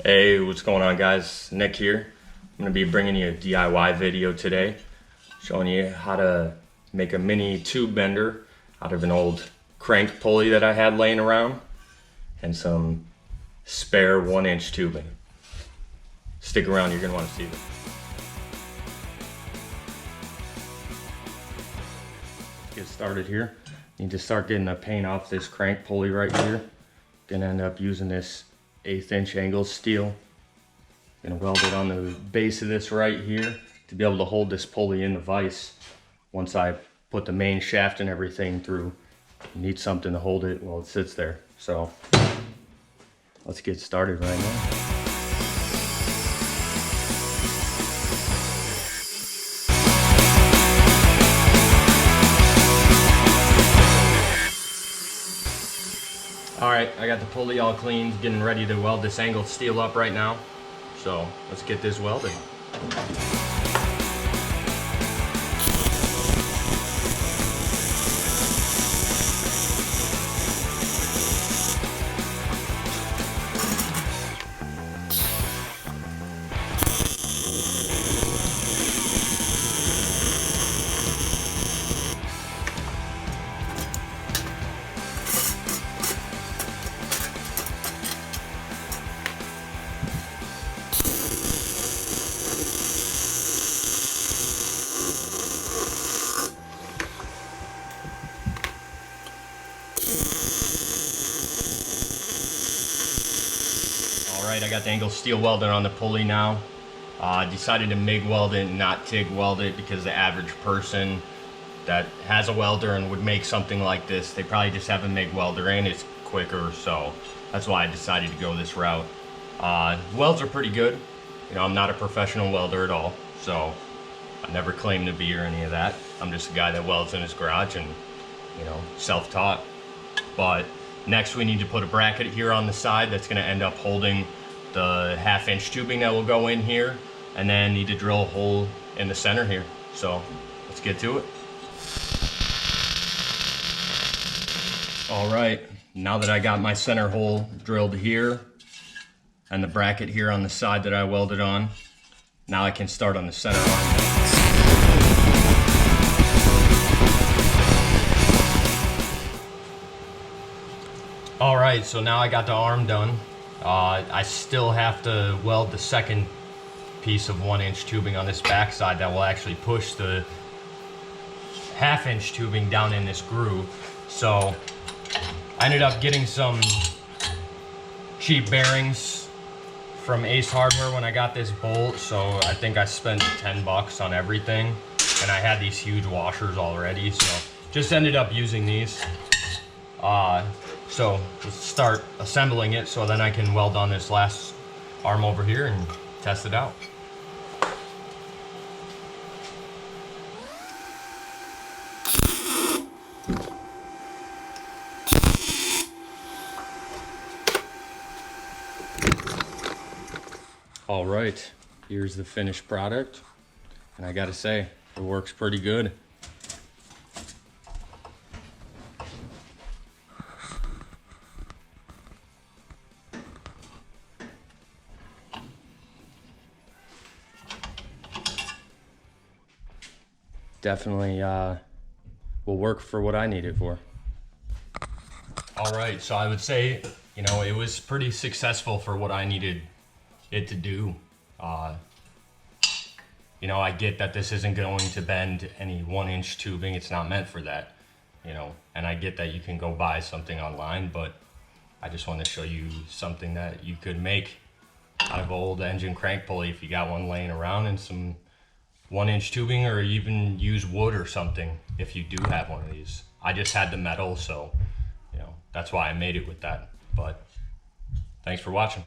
Hey, what's going on, guys? Nick here. I'm going to be bringing you a DIY video today, showing you how to make a mini tube bender out of an old crank pulley that I had laying around and some spare 1-inch tubing. Stick around, you're going to want to see this. Get started here. Need to start getting the paint off this crank pulley right here. Gonna end up using this 1/8 inch angle steel. Gonna weld it on the base of this right here to be able to hold this pulley in the vise once I put the main shaft and everything through. You need something to hold it while it sits there. So let's get started right now. Alright, I got the pulley all cleaned, getting ready to weld this angled steel up right now. So let's get this welded. Alright, I got the angled steel welded on the pulley now. I decided to MIG weld it, not TIG weld it, because the average person that has a welder and would make something like this, they probably just have a MIG welder and it's quicker, so that's why I decided to go this route. Welds are pretty good. You know, I'm not a professional welder at all, so I never claim to be or any of that. I'm just a guy that welds in his garage and, you know, self-taught. But next we need to put a bracket here on the side that's going to end up holding the 1/2 inch tubing that will go in here, and then need to drill a hole in the center here. So let's get to it. Alright, now that I got my center hole drilled here and the bracket here on the side that I welded on, now I can start on the center arm. Alright, so now I got the arm done. I still have to weld the second piece of 1-inch tubing on this back side that will actually push the 1/2 inch tubing down in this groove. So I ended up getting some cheap bearings from Ace Hardware when I got this bolt, so I think I spent 10 bucks on everything, and I had these huge washers already, so just ended up using these. So let's start assembling it so then I can weld on this last arm over here and test it out. All right, here's the finished product, and I gotta say, it works pretty good. Definitely will work for what I need it for. All right, so I would say, you know, it was pretty successful for what I needed it to do. You know, I get that this isn't going to bend any 1-inch tubing. It's not meant for that, you know, and I get that you can go buy something online, but I just want to show you something that you could make out of old engine crank pulley if you got one laying around, and some 1-inch tubing, or even use wood or something if you do have one of these. I just had the metal, so, you know, that's why I made it with that. But thanks for watching.